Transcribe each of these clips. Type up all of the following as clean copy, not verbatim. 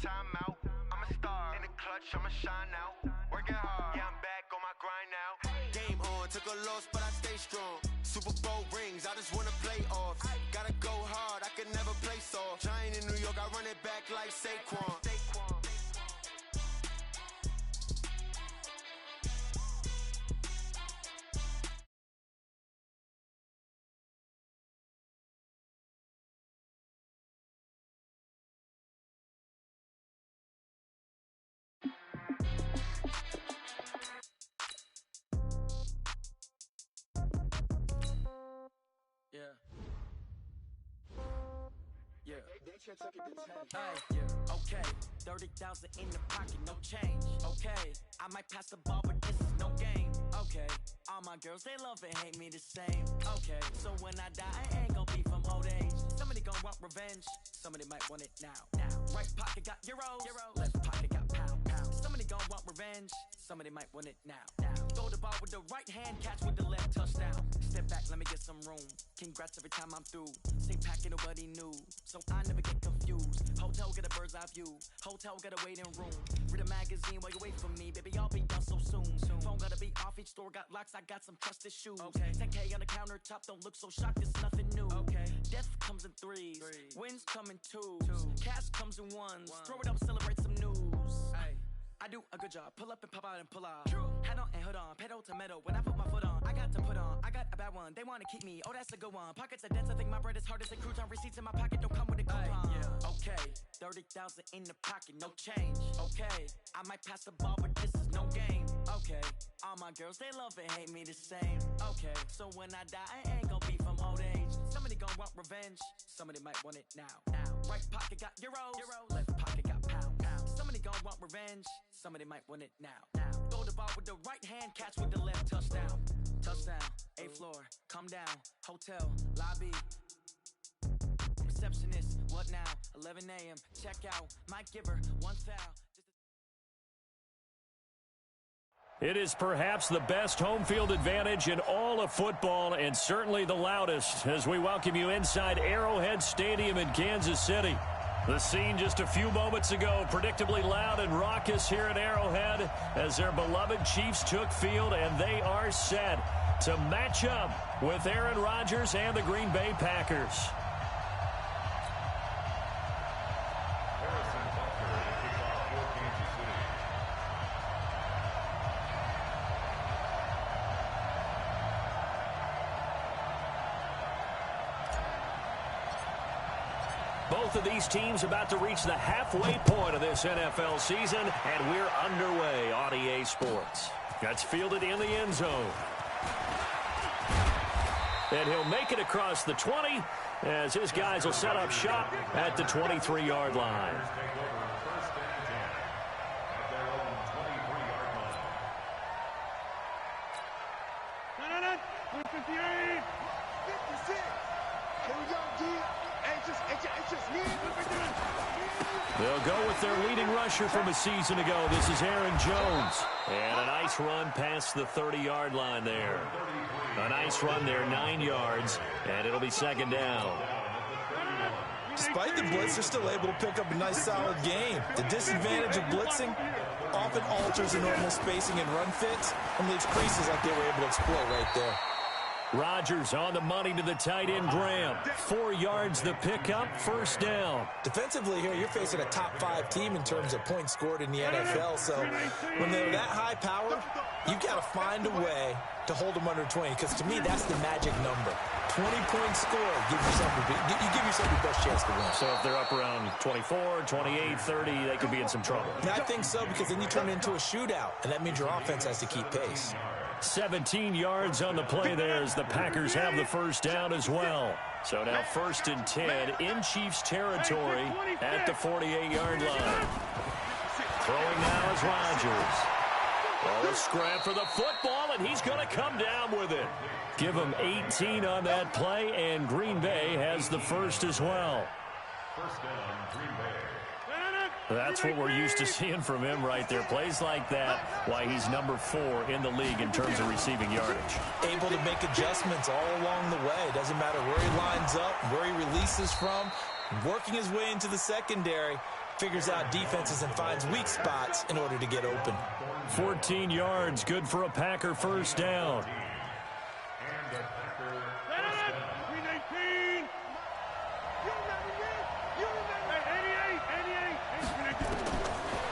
timeout. I'm a star in the clutch, I'ma shine out. Working hard, yeah, I'm back on my grind now. Game on, took a loss, but I stay strong. Super Bowl rings, I just wanna play off. Gotta go hard, I can never play soft. Giant in New York, I run it back like Saquon. Yeah. Okay. 30,000 in the pocket, no change. Okay. I might pass the ball, but this is no game. Okay. All my girls, they love and hate me the same. Okay. So when I die, I ain't gon' be from old age. Somebody gon' want revenge. Somebody might want it now. Right pocket got euros. Left pocket got pound. Somebody gon' want revenge. Somebody might want it now. Throw the ball with the right hand, catch with the left, touchdown. Step back, let me get some room. Congrats every time I'm through. Same packet, nobody knew. So I never get confused. Hotel get a bird's eye view. Hotel get a waiting room. Read a magazine while you wait for me. Baby, I'll be done so soon. Phone gotta be off, each store got locks. I got some trusted shoes. 10K on the countertop, don't look so shocked, it's nothing new. Death comes in threes. Wins come in twos. Cash comes in ones. Throw it up, celebrate some news. I do a good job, pull up and pop out and pull out. Head on and hood on, pedal to metal. When I put my foot on, I got to put on. I got a bad one, they wanna keep me. Oh, that's a good one. Pockets are dense, I think my bread is hard as a crouton. Receipts in my pocket don't come with a coupon. Okay, 30,000 in the pocket, no change. Okay, I might pass the ball, but this is no game. Okay, all my girls, they love and hate me the same. Okay, so when I die, I ain't gon' be from old age. Somebody gon' want revenge. Somebody might want it now. Right pocket got euros. Left pocket got pound. Somebody gon' want revenge. Somebody might want it now. Throw the ball with the right hand, catch with the left, touchdown. Touchdown, 8th floor, come down. Hotel, lobby. Receptionist, what now? 11 a.m., check out. Might give her one foul. It is perhaps the best home field advantage in all of football, and certainly the loudest, as we welcome you inside Arrowhead Stadium in Kansas City. The scene just a few moments ago, predictably loud and raucous here at Arrowhead as their beloved Chiefs took field, and they are set to match up with Aaron Rodgers and the Green Bay Packers. Both of these teams about to reach the halfway point of this NFL season, and we're underway on EA Sports. That's fielded in the end zone. And he'll make it across the 20 as his guys will set up shop at the 23-yard line. They'll go with their leading rusher from a season ago. This is Aaron Jones. And a nice run past the 30-yard line there. A nice run there, 9 yards, and it'll be second down. Despite the blitz, they're still able to pick up a nice, solid game. The disadvantage of blitzing often alters the normal spacing and run fits and leaves creases like they were able to exploit right there. Rodgers on the money to the tight end, Graham. 4 yards the pickup, first down. Defensively here, you're facing a top-5 team in terms of points scored in the NFL, so when they're that high-powered, you got to find a way to hold them under 20, because to me, that's the magic number. 20 points scored, you give yourself your best chance to win. So if they're up around 24, 28, 30, they could be in some trouble. I think so, because then you turn it into a shootout, and that means your offense has to keep pace. 17 yards on the play there as the Packers have the first down as well. So now 1st and 10 in Chiefs territory at the 48-yard line. Throwing now is Rodgers. Oh, a scrap for the football, and he's going to come down with it. Give him 18 on that play, and Green Bay has the first as well. First down, Green Bay. That's what we're used to seeing from him right there. Plays like that, why he's number 4 in the league in terms of receiving yardage. Able to make adjustments all along the way. Doesn't matter where he lines up, where he releases from, working his way into the secondary. figures out defenses and finds weak spots in order to get open. 14 yards, good for a Packer first down.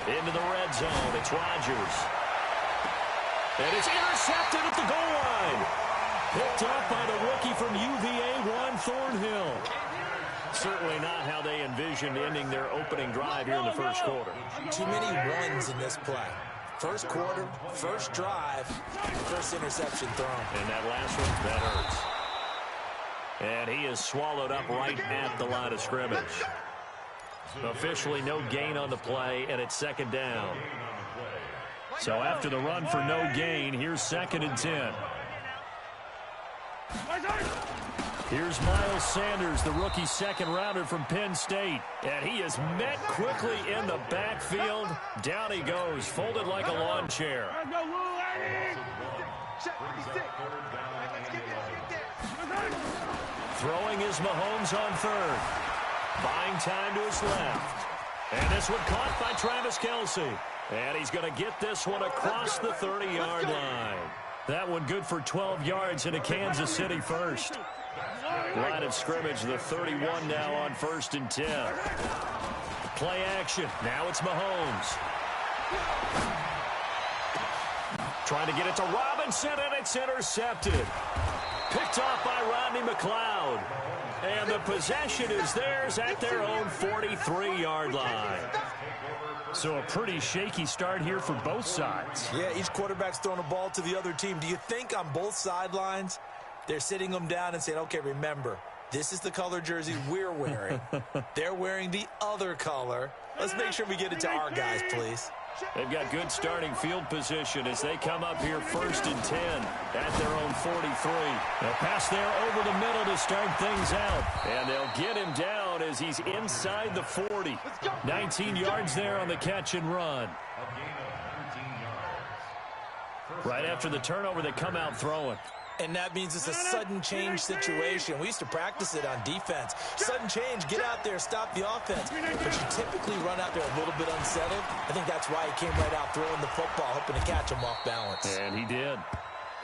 Into the red zone, it's Rodgers. And it's intercepted at the goal line. Picked up by the rookie from UVA, Juan Thornhill. Certainly not how they envisioned ending their opening drive here in the first quarter. Too many runs in this play. First quarter, first drive, first interception thrown. And that last one, that hurts. And he is swallowed up right at the line of scrimmage. Officially no gain on the play, and it's second down. So after the run for no gain, here's 2nd and 10. Here's Miles Sanders, the rookie second-rounder from Penn State. And he is met quickly in the backfield. Down he goes, folded like a lawn chair. Throwing is Mahomes on third. Buying time to his left. And this one caught by Travis Kelce. And he's going to get this one across the 30-yard line. That one good for 12 yards into Kansas City first. Line of scrimmage, the 31 now on 1st and 10. Play action. Now it's Mahomes. Trying to get it to Robinson, and it's intercepted. Picked off by Rodney McLeod. And the possession is theirs at their own 43-yard line. So a pretty shaky start here for both sides. Yeah, each quarterback's throwing a ball to the other team. Do you think on both sidelines they're sitting them down and saying, okay, remember, this is the color jersey we're wearing. They're wearing the other color. Let's make sure we get it to our guys, please. They've got good starting field position as they come up here 1st and 10 at their own 43. They'll pass there over the middle to start things out. And they'll get him down as he's inside the 40. 19 yards there on the catch and run. Right after the turnover, they come out throwing. And that means it's a sudden change situation. We used to practice it on defense. Sudden change, get out there, stop the offense. But you typically run out there a little bit unsettled. I think that's why he came right out throwing the football, hoping to catch him off balance. And he did.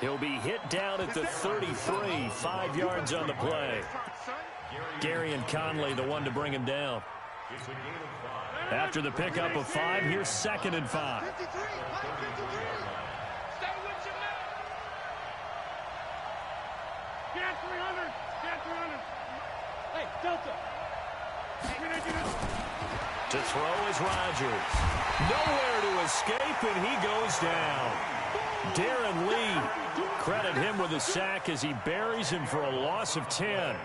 He'll be hit down at the 33, 5 yards on the play. Gary and Conley, the one to bring him down. After the pickup of 5, here's 2nd and 5. To throw is Rodgers. Nowhere to escape, and he goes down. Darren Lee, credit him with a sack as he buries him for a loss of 10.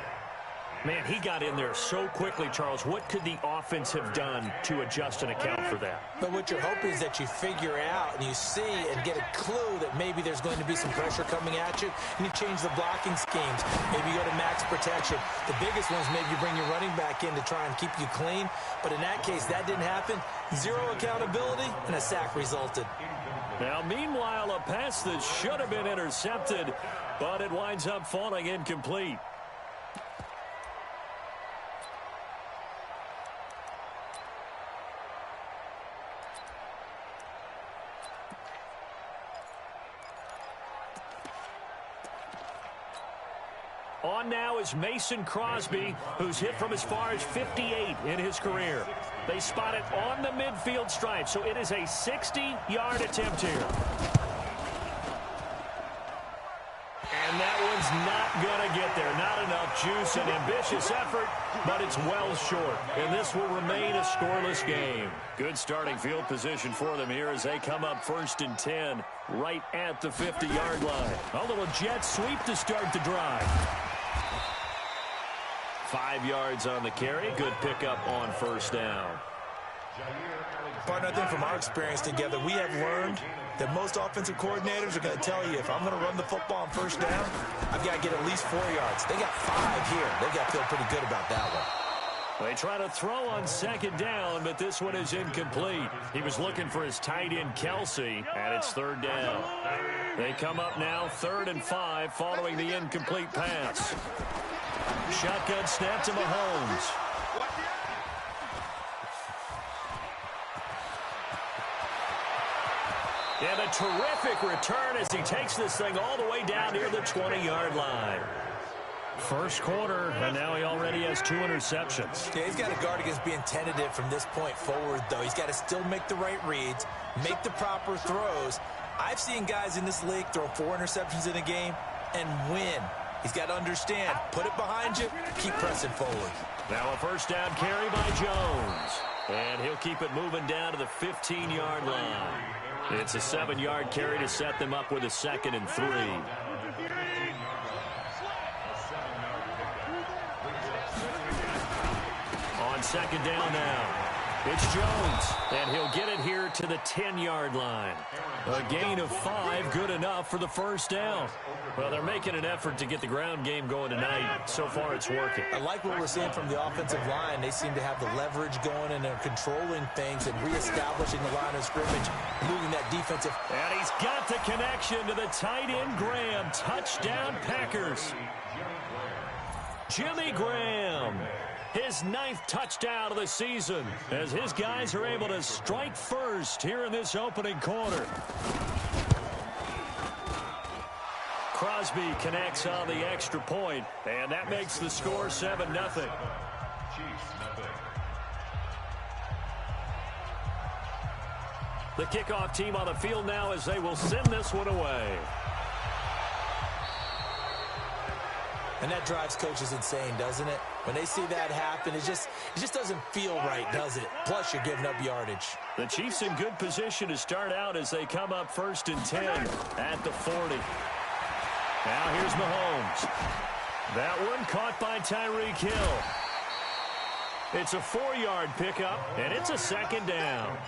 Man, he got in there so quickly, Charles. What could the offense have done to adjust and account for that? But what you're hoping is that you figure out and you see and get a clue that maybe there's going to be some pressure coming at you, and you change the blocking schemes. Maybe you go to max protection. The biggest one is maybe you bring your running back in to try and keep you clean. But in that case, that didn't happen. Zero accountability, and a sack resulted. Now, meanwhile, a pass that should have been intercepted, but it winds up falling incomplete. On now is Mason Crosby, who's hit from as far as 58 in his career. They spot it on the midfield stripe, so it is a 60-yard attempt here. And that one's not going to get there. Not enough juice, an ambitious effort, but it's well short. And this will remain a scoreless game. Good starting field position for them here as they come up 1st and 10 right at the 50-yard line. A little jet sweep to start the drive. 5 yards on the carry. Good pickup on 1st down. Partner, I think from our experience together, we have learned that most offensive coordinators are going to tell you, if I'm going to run the football on 1st down, I've got to get at least 4 yards. They got 5 here. They've got to feel pretty good about that one. They try to throw on 2nd down, but this one is incomplete. He was looking for his tight end, Kelce, and it's 3rd down. They come up now 3rd and 5 following the incomplete pass. Shotgun snap to Mahomes. And a terrific return as he takes this thing all the way down near the 20-yard line. First quarter, and now he already has 2 interceptions. Yeah, he's got to guard against being tentative from this point forward, though. He's got to still make the right reads, make the proper throws. I've seen guys in this league throw 4 interceptions in a game and win. He's got to understand, put it behind you, keep pressing forward. Now a first down carry by Jones. And he'll keep it moving down to the 15-yard line. It's a 7-yard carry to set them up with a 2nd and 3. On 2nd down now. It's Jones, and he'll get it here to the 10-yard line. A gain of 5, good enough for the first down. Well, they're making an effort to get the ground game going tonight. So far, it's working. I like what we're seeing from the offensive line. They seem to have the leverage going, and they're controlling things and reestablishing the line of scrimmage, moving that defensive. And he's got the connection to the tight end, Graham. Touchdown, Packers. Jimmy Graham. His 9th touchdown of the season as his guys are able to strike first here in this opening quarter. Crosby connects on the extra point, and that makes the score 7-0. The kickoff team on the field now as they will send this one away. And that drives coaches insane, doesn't it? When they see that happen, it just doesn't feel right, does it? Plus, you're giving up yardage. The Chiefs in good position to start out as they come up 1st and 10 at the 40. Now here's Mahomes. That one caught by Tyreek Hill. It's a 4-yard pickup, and it's a 2nd down.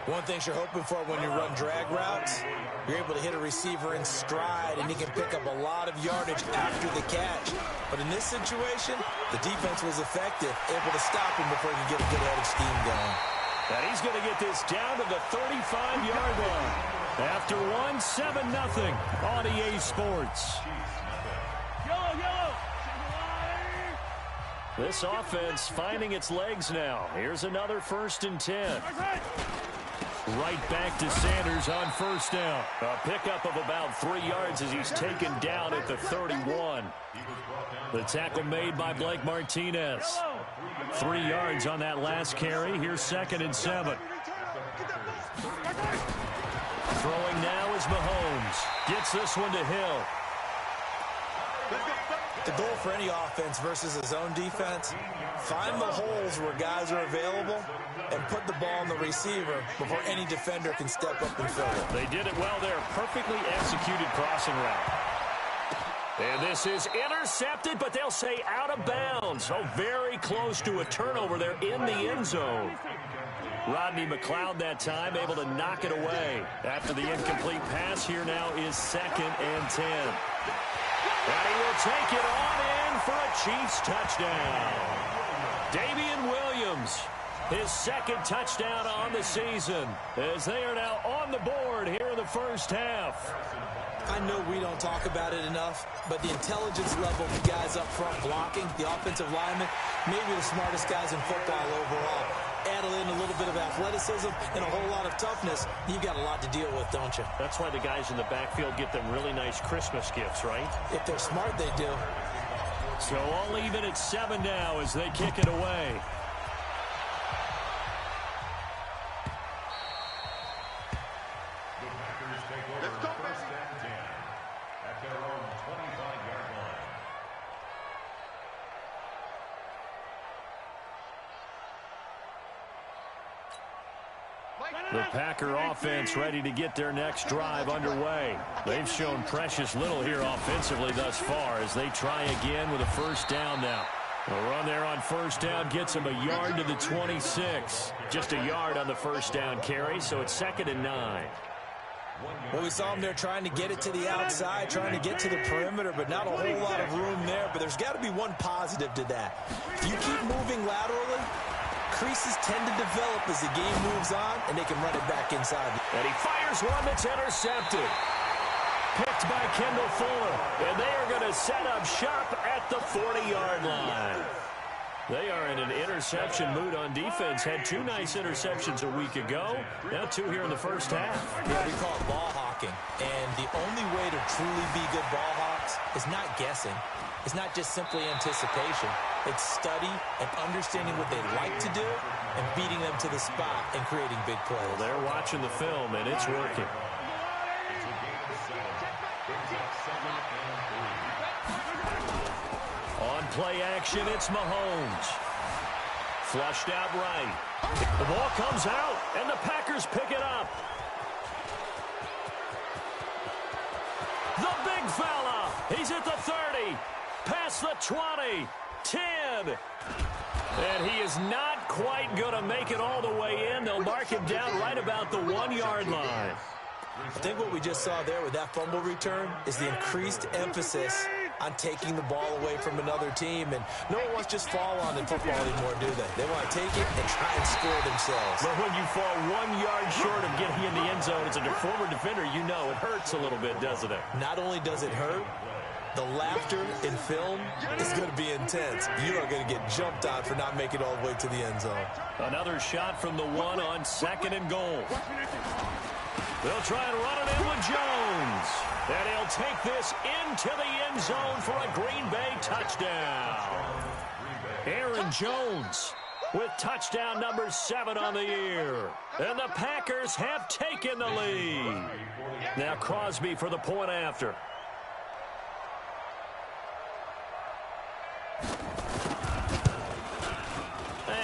One thing you're hoping for when you run drag routes, you're able to hit a receiver in stride, and he can pick up a lot of yardage after the catch. But in this situation, the defense was effective, able to stop him before he could get a good-headed scheme going. And he's going to get this down to the 35-yard line. After 7-0 on EA Sports. This offense finding its legs now. Here's another 1st and 10. Right back to Sanders on 1st down. A pickup of about 3 yards as he's taken down at the 31. The tackle made by Blake Martinez. 3 yards on that last carry. Here's 2nd and 7. Throwing now is Mahomes. Gets this one to Hill. The goal for any offense versus his own defense, find the holes where guys are available and put the ball on the receiver before any defender can step up and fill it. They did it well there. Perfectly executed crossing route. And this is intercepted, but they'll say out of bounds. So very close to a turnover there in the end zone. Rodney McLeod that time able to knock it away. After the incomplete pass, here now is 2nd and 10. And he will take it on in for a Chiefs touchdown. Damian Williams, his 2nd touchdown on the season, as they are now on the board here in the first half. I know we don't talk about it enough, but the intelligence level of the guys up front blocking, the offensive linemen, maybe the smartest guys in football overall. Add in a little bit of athleticism and a whole lot of toughness, you've got a lot to deal with, don't you? That's why the guys in the backfield get them really nice Christmas gifts, right? If they're smart, they do. So all even at 7 now as they kick it away. The Packer offense ready to get their next drive underway. They've shown precious little here offensively thus far as they try again with a 1st down now. The run there on 1st down gets them a yard to the 26. Just a yard on the 1st down carry, so it's 2nd and 9. Well, we saw them there trying to get it to the outside, trying to get to the perimeter, but not a whole lot of room there. But there's got to be one positive to that. If you keep moving laterally, creases tend to develop as the game moves on, and they can run it back inside. And he fires one that's intercepted. Picked by Kendall Fuller. And they are going to set up shop at the 40-yard line. They are in an interception mood on defense. Had 2 nice interceptions a week ago. Now 2 here in the first half. Yeah, we call it ball hawking. And the only way to truly be good ball hawks is not guessing. It's not just simply anticipation. It's study and understanding what they like to do and beating them to the spot and creating big plays. Well, they're watching the film, and it's working. On play action, it's Mahomes. Flushed out right. The ball comes out, and the Packers pick it up. The big fella. He's at the 30. Past the 20. 10. And he is not quite going to make it all the way in. They'll mark him down right about the 1-yard line. I think what we just saw there with that fumble return is the increased emphasis on taking the ball away from another team. And no one wants to just fall on in football anymore, do they? They want to take it and try and score themselves. But when you fall 1 yard short of getting in the end zone as a former defender, you know it hurts a little bit, doesn't it? Not only does it hurt, the laughter in film is going to be intense. You are going to get jumped on for not making it all the way to the end zone. Another shot from the 1 on 2nd and goal. They'll try and run it in with Jones. And he'll take this into the end zone for a Green Bay touchdown. Aaron Jones with touchdown number 7 on the year. And the Packers have taken the lead. Now Crosby for the point after.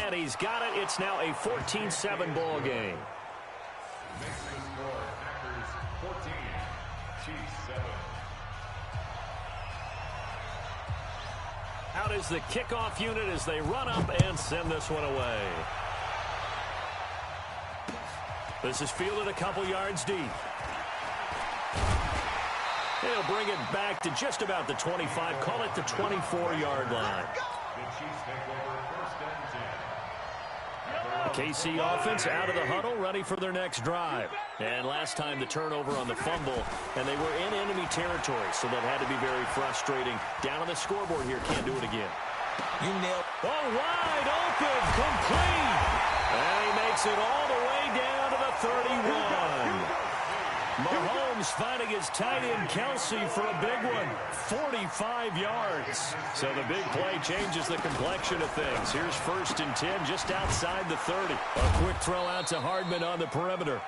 And he's got it. It's now a 14-7 ball game. Out is the kickoff unit as they run up and send this one away. This is fielded a couple yards deep. He'll bring it back to just about the 25. Call it the 24-yard line. The KC offense out of the huddle, ready for their next drive. And last time the turnover on the fumble, and they were in enemy territory, so that had to be very frustrating. Down on the scoreboard here, can't do it again. You nailed. Oh, wide open, complete. And he makes it all the way down to the 31. Mahomes finding his tight end Kelce for a big one. 45 yards. So the big play changes the complexion of things. Here's 1st and 10 just outside the 30. A quick throw out to Hardman on the perimeter.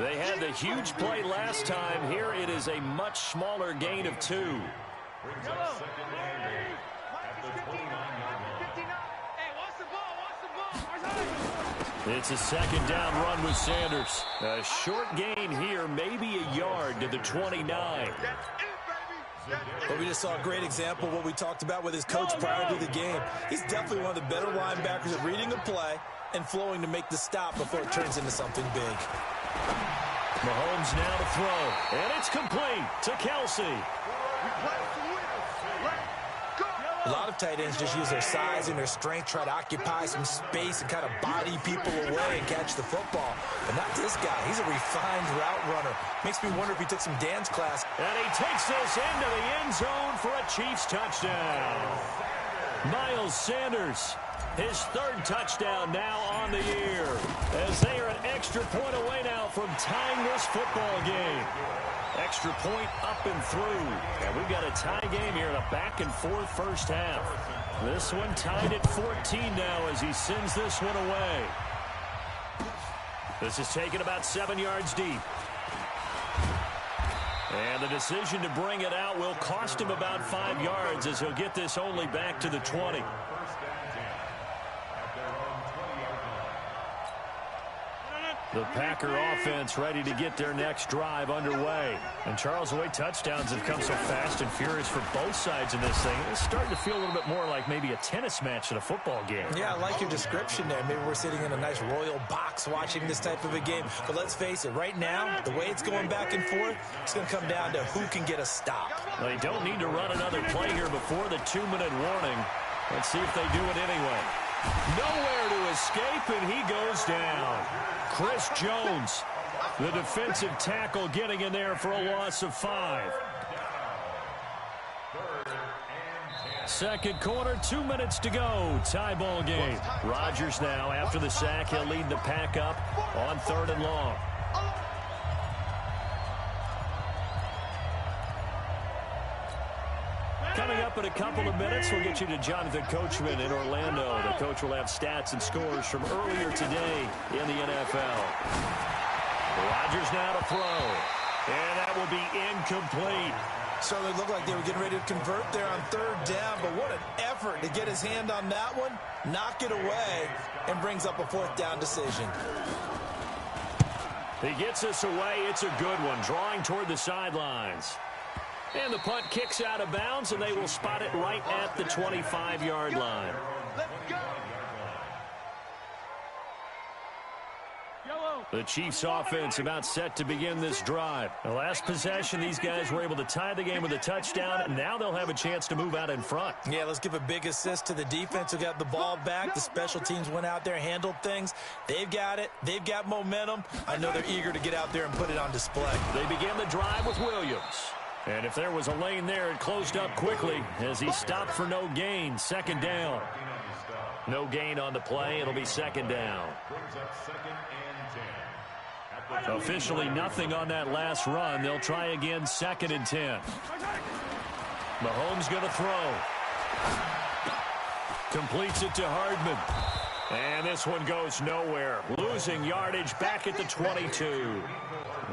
They had the huge play last time. Here it is a much smaller gain of 2. It's a 2nd down run with Sanders. A short gain here, maybe a yard to the 29. But we just saw a great example of what we talked about with his coach prior to the game. He's definitely one of the better linebackers at reading a play and flowing to make the stop before it turns into something big. Mahomes now to throw, and it's complete to Kelce. A lot of tight ends just use their size and their strength, try to occupy some space and kind of body people away and catch the football. But not this guy. He's a refined route runner. Makes me wonder if he took some dance class. And he takes this into the end zone for a Chiefs touchdown. Miles Sanders, his 3rd touchdown now on the year, as they are an extra point away now from tying this football game. Extra point up and through. And we've got a tie game here in a back-and-forth first half. This one tied at 14 now as he sends this one away. This is taken about 7 yards deep. And the decision to bring it out will cost him about 5 yards as he'll get this only back to the 20. The Packer offense ready to get their next drive underway. And Charles, the way touchdowns have come so fast and furious for both sides in this thing, it's starting to feel a little bit more like maybe a tennis match than a football game. Yeah, I like your description there. Maybe we're sitting in a nice royal box watching this type of a game. But let's face it, right now, the way it's going back and forth, it's going to come down to who can get a stop. They don't need to run another play here before the 2-minute warning. Let's see if they do it anyway. Nowhere to escape, and he goes down. Chris Jones, the defensive tackle, getting in there for a loss of 5. Second quarter, 2 minutes to go. Tie ball game. Rodgers now, after the sack, he'll lead the pack up on 3rd and long. Coming up in a couple of minutes, we'll get you to Jonathan Coachman in Orlando. The coach will have stats and scores from earlier today in the NFL. Rodgers now to throw. And that will be incomplete. Certainly looked like they were getting ready to convert there on 3rd down, but what an effort to get his hand on that one, knock it away, and brings up a 4th down decision. He gets us away. It's a good one, drawing toward the sidelines. And the punt kicks out of bounds, and they will spot it right at the 25-yard line. The Chiefs offense about set to begin this drive. The last possession, these guys were able to tie the game with a touchdown, and now they'll have a chance to move out in front. Yeah, let's give a big assist to the defense who got the ball back. The special teams went out there, handled things. They've got it. They've got momentum. I know they're eager to get out there and put it on display. They begin the drive with Williams. And if there was a lane there, it closed up quickly as he stopped for no gain. 2nd down. No gain on the play. It'll be 2nd down. Officially nothing on that last run. They'll try again, 2nd and 10. Mahomes going to throw. Completes it to Hardman. And this one goes nowhere. Losing yardage back at the 22.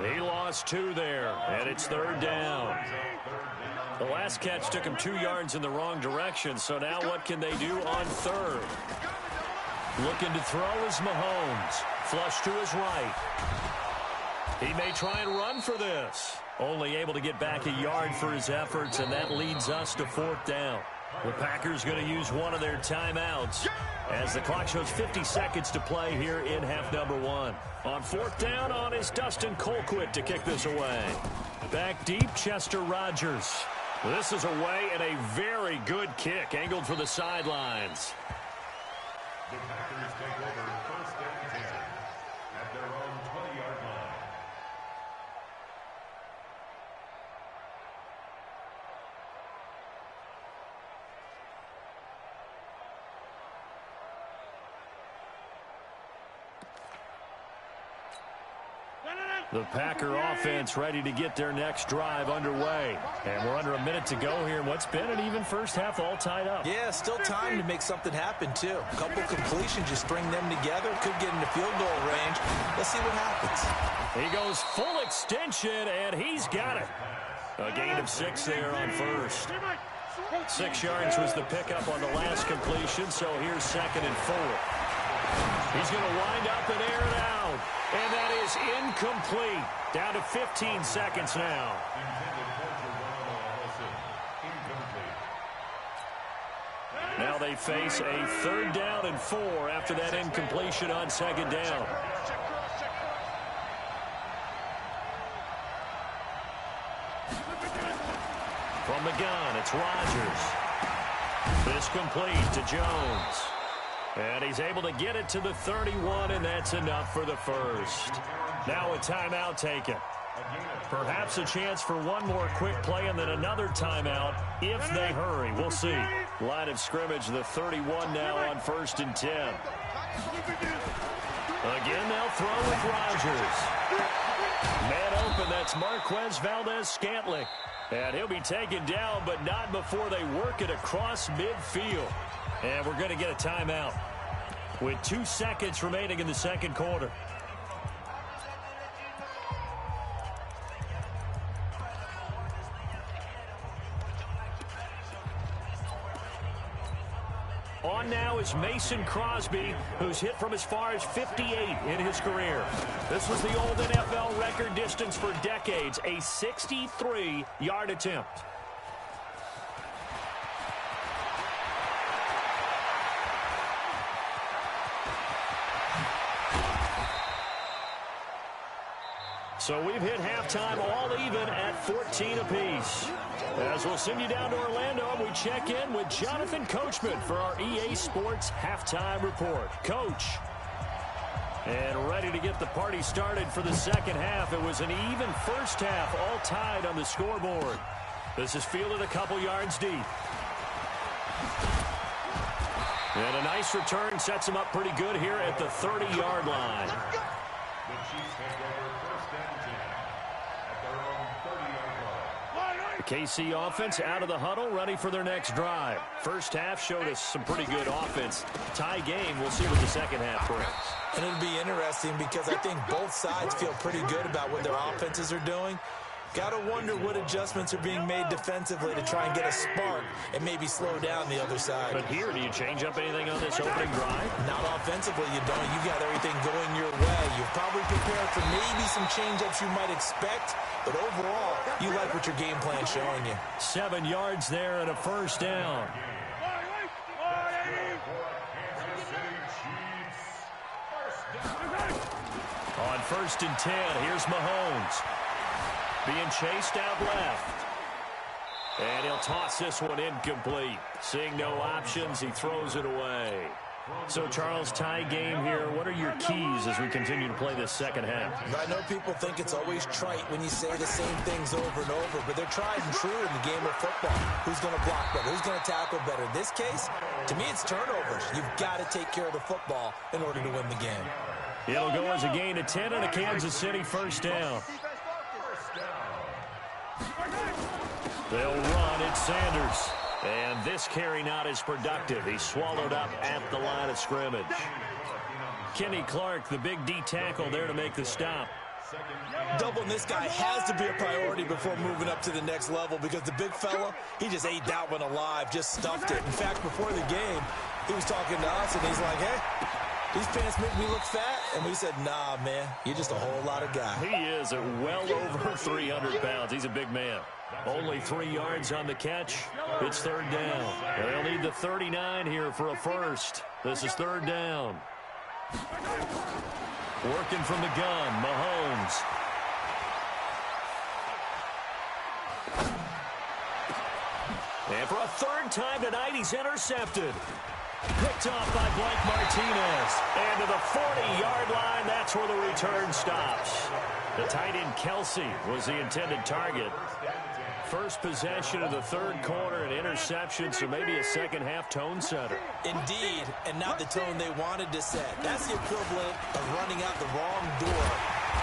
He lost 2 there, and it's 3rd down. The last catch took him 2 yards in the wrong direction, so now what can they do on 3rd? Looking to throw is Mahomes. Flush to his right. He may try and run for this. Only able to get back a yard for his efforts, and that leads us to 4th down. The Packers going to use one of their timeouts as the clock shows 50 seconds to play here in half number 1. On 4th down on is Dustin Colquitt to kick this away. Back deep, Chester Rogers. This is away and a very good kick, angled for the sidelines. The Packers take over 1st and 10 at their own 20-yard line. The Packer offense ready to get their next drive underway. And we're under a minute to go here in what's been an even first half, all tied up. Yeah, still time to make something happen, too. A couple completions, just string them together. Could get into field goal range. Let's see what happens. He goes full extension, and he's got it. A gain of 6 there on 1st. 6 yards was the pickup on the last completion, so here's 2nd and 4. He's going to wind up and air it out. And that is incomplete. Down to 15 seconds now. Now they face a 3rd down and 4 after that incompletion on 2nd down. From the gun, it's Rodgers. This complete to Jones. And he's able to get it to the 31, and that's enough for the first. Now a timeout taken. Perhaps a chance for one more quick play and then another timeout if they hurry. We'll see. Line of scrimmage, the 31 now on 1st and 10. Again, they'll throw with Rodgers. Man open, that's Marquez Valdes-Scantling. And he'll be taken down, but not before they work it across midfield. And we're going to get a timeout with 2 seconds remaining in the 2nd quarter. On now is Mason Crosby, who's hit from as far as 58 in his career. This was the old NFL record distance for decades, a 63-yard attempt. So we've hit halftime all even at 14 apiece. As we'll send you down to Orlando, and we check in with Jonathan Coachman for our EA Sports Halftime Report. Coach. And ready to get the party started for the 2nd half. It was an even first half, all tied on the scoreboard. This is fielded a couple yards deep. And a nice return sets him up pretty good here at the 30-yard line. The Chiefs take over first and 10 at their own 30-yard line. The KC offense out of the huddle, ready for their next drive. First half showed us some pretty good offense. Tie game, we'll see what the second half brings. And it'll be interesting because I think both sides feel pretty good about what their offenses are doing. Got to wonder what adjustments are being made defensively to try and get a spark and maybe slow down the other side. But here, do you change up anything on this opening drive? Not offensively, you don't. You got everything going your way. You've probably prepared for maybe some change-ups you might expect, but overall, you like what your game plan's showing you. 7 yards there and a first down. On first and 10, here's Mahomes. Being chased out left. And he'll toss this one incomplete. Seeing no options, he throws it away. So, Charles, tie game here. What are your keys as we continue to play this second half? I know people think it's always trite when you say the same things over and over, but they're tried and true in the game of football. Who's going to block better? Who's going to tackle better? In this case, to me, it's turnovers. You've got to take care of the football in order to win the game. It'll go as a gain of 10 and a Kansas City first down. They'll run. It's Sanders. And this carry not as productive. He's swallowed up at the line of scrimmage. Kenny Clark, the big D tackle there to make the stop. Doubling this guy has to be a priority before moving up to the next level because the big fella, he just ate that one alive, just stuffed it. In fact, before the game, he was talking to us, and he's like, hey, these pants make me look fat. And we said, nah, man, you're just a whole lot of guy. He is well over 300 pounds. He's a big man. Only 3 yards on the catch. It's third down. They'll need the 39 here for a first. This is third down. Working from the gun, Mahomes. And for a third time tonight, he's intercepted. Picked off by Blake Martinez. And to the 40-yard line, that's where the return stops. The tight end Kelsey was the intended target. First possession of the third quarter, an interception, so maybe a second-half tone setter. Indeed, and not the tone they wanted to set. That's the equivalent of running out the wrong door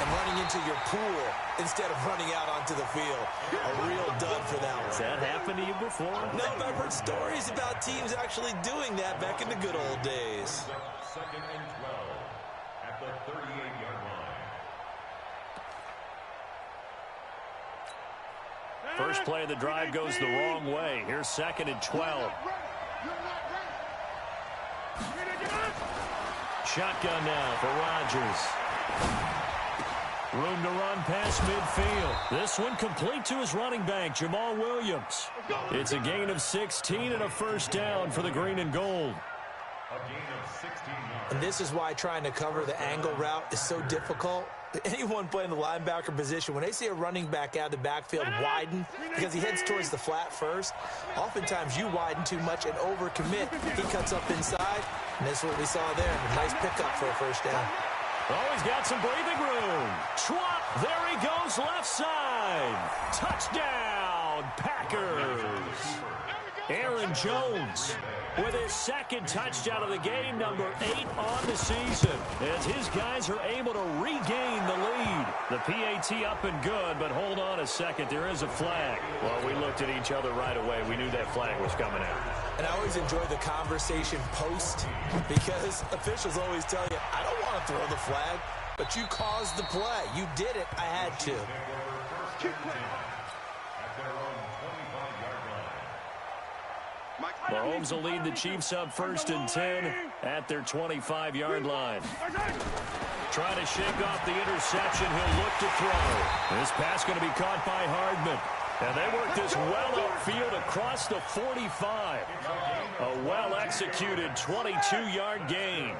and running into your pool instead of running out onto the field. A real dud for that one. Has that happened to you before? No, but I've heard stories about teams actually doing that back in the good old days. Second and 12 at the 38-yard line. First play of the drive goes the wrong way. Here's second and 12. Shotgun now for Rodgers. Room to run past midfield. This one complete to his running back, Jamal Williams. It's a gain of 16 and a first down for the green and gold. A gain of 16 yards. And this is why trying to cover the angle route is so difficult. Anyone playing the linebacker position, when they see a running back out of the backfield widen because he heads towards the flat first, oftentimes you widen too much and overcommit. He cuts up inside, and that's what we saw there. A nice pickup for a first down. Oh, he's got some breathing room. Schwab, there he goes, left side. Touchdown, Packers. Aaron Jones with his second touchdown of the game, number 8 on the season, as his guys are able to regain the lead. The PAT up and good, but hold on a second. There is a flag. Well, we looked at each other right away. We knew that flag was coming out. And I always enjoy the conversation post because officials always tell you, I don't want to throw the flag, but you caused the play. You did it. I had to. Mahomes will lead the Chiefs up first and 10 at their 25-yard line. Trying to shake off the interception. He'll look to throw. This pass going to be caught by Hardman. And they work this well upfield across the 45. A well-executed 22-yard gain.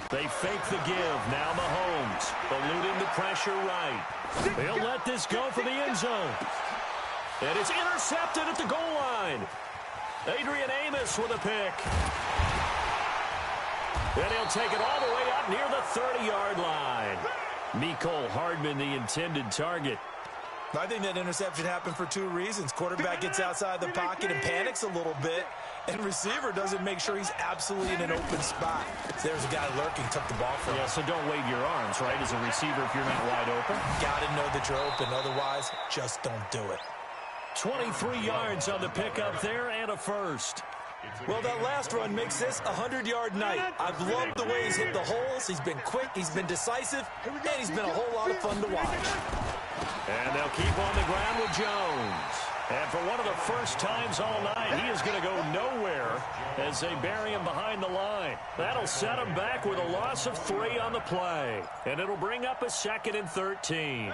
They fake the give. Now Mahomes eluding the pressure right. He'll let this go for the end zone. And it's intercepted at the goal line. Adrian Amos with a pick. And he'll take it all the way up near the 30-yard line. Mecole Hardman, the intended target. I think that interception happened for two reasons. Quarterback gets outside the pocket and panics a little bit, and receiver doesn't make sure he's absolutely in an open spot. So there's a guy lurking, took the ball from him. Yeah, so don't wave your arms, right, as a receiver if you're not wide open. Got to know that you're open. Otherwise, just don't do it. 23 yards on the pickup there and a first. Well, that last run makes this a 100-yard night. I've loved the way he's hit the holes. He's been quick, he's been decisive, and he's been a whole lot of fun to watch. And they'll keep on the ground with Jones. And for one of the first times all night, he is going to go nowhere as they bury him behind the line. That'll set him back with a loss of 3 on the play. And it'll bring up a 2nd and 13.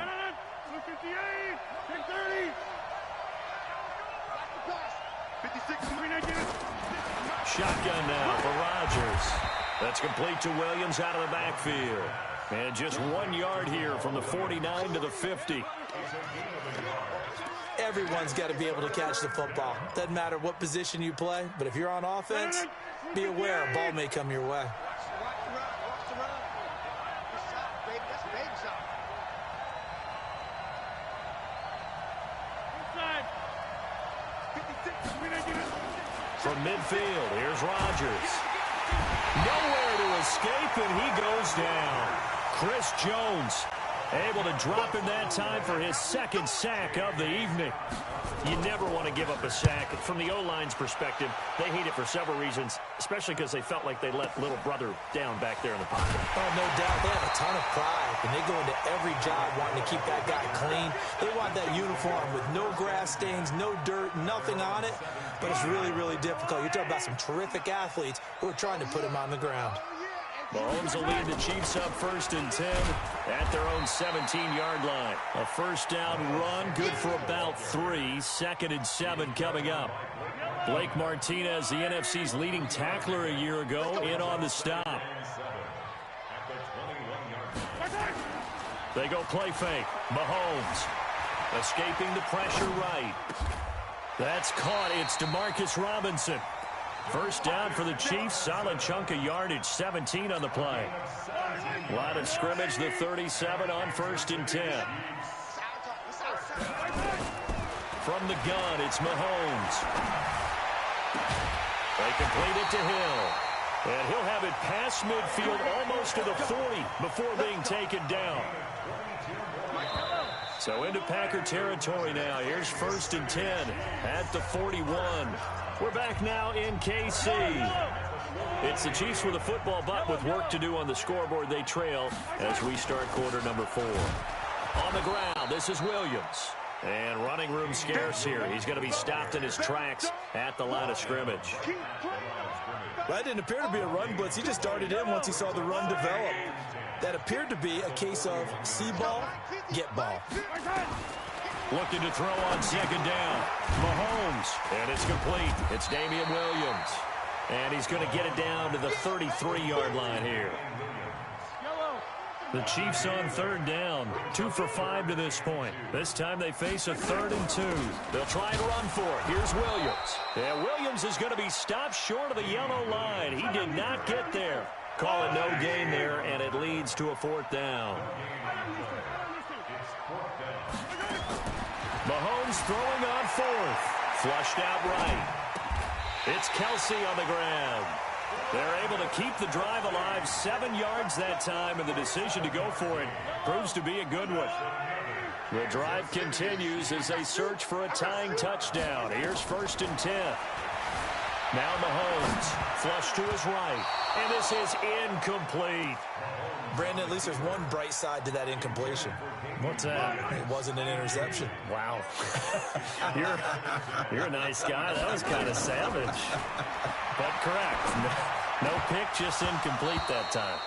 Shotgun now for Rodgers. That's complete to Williams out of the backfield. And just 1 yard here from the 49 to the 50. Everyone's got to be able to catch the football. Doesn't matter what position you play, but if you're on offense, be aware a ball may come your way. From midfield, here's Rodgers. Nowhere to escape, and he goes down. Chris Jones able to drop him that time for his 2nd sack of the evening. You never want to give up a sack. From the O-line's perspective, they hate it for several reasons, especially because they felt like they let little brother down back there in the pocket. Oh, no doubt. They have a ton of pride, and they go into every job wanting to keep that guy clean. They want that uniform with no grass stains, no dirt, nothing on it, but it's really, really difficult. You're talking about some terrific athletes who are trying to put him on the ground. Mahomes will lead the Chiefs up 1st and 10 at their own 17-yard line. A first down run, good for about 3. 2nd and 7 coming up. Blake Martinez, the NFC's leading tackler a year ago, in on the stop. They go play fake. Mahomes escaping the pressure right. That's caught. It's Demarcus Robinson. First down for the Chiefs. Solid chunk of yardage. 17 on the play. Line of scrimmage, the 37 on 1st and 10. From the gun, it's Mahomes. They complete it to Hill. And he'll have it past midfield almost to the 40 before being taken down. So into Packer territory now. Here's 1st and 10 at the 41. We're back now in KC. It's the Chiefs with a football, but with work to do on the scoreboard. They trail as we start quarter number 4. On the ground, this is Williams. And running room scarce here. He's going to be stopped in his tracks at the line of scrimmage. Well, that didn't appear to be a run blitz. He just darted in once he saw the run develop. That appeared to be a case of see ball, get ball. Looking to throw on 2nd down. Mahomes. And it's complete. It's Damian Williams. And he's going to get it down to the 33-yard line here. The Chiefs on 3rd down. 2 for 5 to this point. This time they face a 3rd and 2. They'll try and run for it. Here's Williams. And Williams is going to be stopped short of the yellow line. He did not get there. Call it no gain there, and it leads to a 4th down. Mahomes throwing on 4th. Flushed out right. It's Kelsey on the ground. They're able to keep the drive alive. 7 yards that time, and the decision to go for it proves to be a good one. The drive continues as they search for a tying touchdown. Here's 1st and 10. Now Mahomes, flush to his right, and this is incomplete. Brandon, at least there's one bright side to that incompletion. What's that? It wasn't an interception. Wow. You're a nice guy. That was kind of savage. But correct. No pick, just incomplete that time.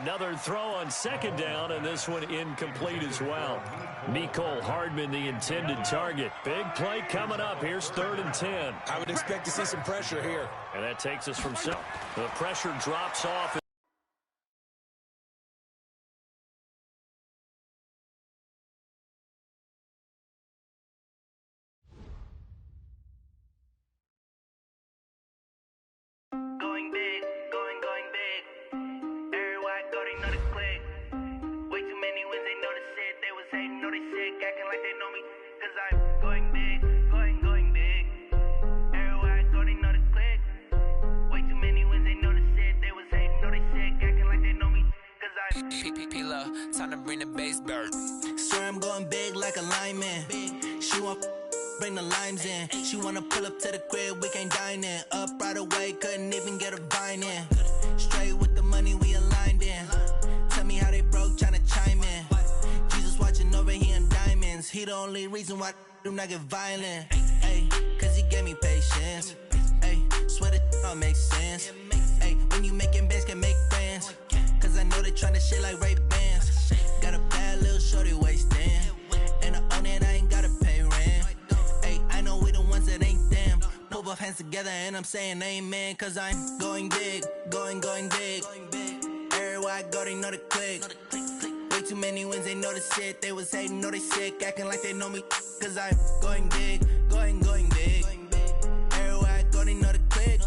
Another throw on 2nd down, and this one incomplete as well. Mecole Hardman, the intended target. Big play coming up. Here's 3rd and 10. I would expect to see some pressure here. And that takes us from some. The pressure drops off. Going big, going big. Everywhere I go, they know the click. Way too many wins, they know the shit. They was hating, know they sick, acting like they they know me, cause I'm going big, going big. Everywhere I go, they know the click. Way too many wins, they know the shit. They was hating, know they sick, acting like they know me, cause I'm P-P-P-Love, time to bring the bass bird. Swear I'm going big like a lineman. She want bring the limes in. She wanna pull up to the crib, we can't dine in. Up right away, couldn't even get a vine in. Straight with the money we aligned in. Tell me how they broke, tryna chime in. Jesus watching over here in diamonds. He the only reason why do not get violent. Ay, cause he gave me patience. Ay, swear that all makes sense. Ay, when you making bands, can make friends. Cause I know they tryna shit like Ray Bans. Got a bad little shorty wasting. And I own it, I ain't gotta pay rent. Ay, I know we the ones that ain't them. Put both hands together and I'm saying amen. Cause I'm going big, going big. Everywhere I go, they know the click. Way too many wins, they know the shit. They was hating, know they sick, acting like they know me. Cause I'm going big, going big. Everywhere I go, they know the click.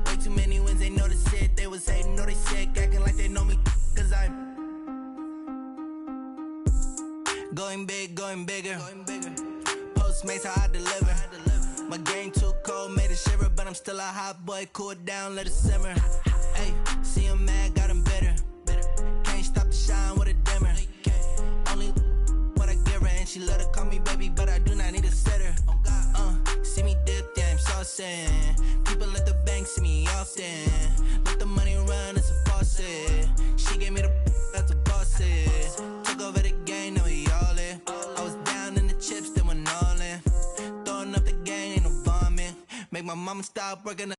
Way too many wins, they know the shit. They was hating, know they sick, acting like they know me. Cause I'm going big, going bigger. Postmates, how I deliver. My game too cold, made it shiver. But I'm still a hot boy, cool it down, let it simmer. Hey, see him mad, got him bitter. Can't stop the shine with a dimmer. Only what I give her, and she love to call me baby, but I do not need a sitter. See me dip, yeah, I'm saucing. People at the bank see me often. Let the money run, it's a faucet. She gave me the that's a boss it. Took over the game, now we all in. I was down in the chips, then went all in. Throwing up the game, ain't no vomit. Make my mama stop working.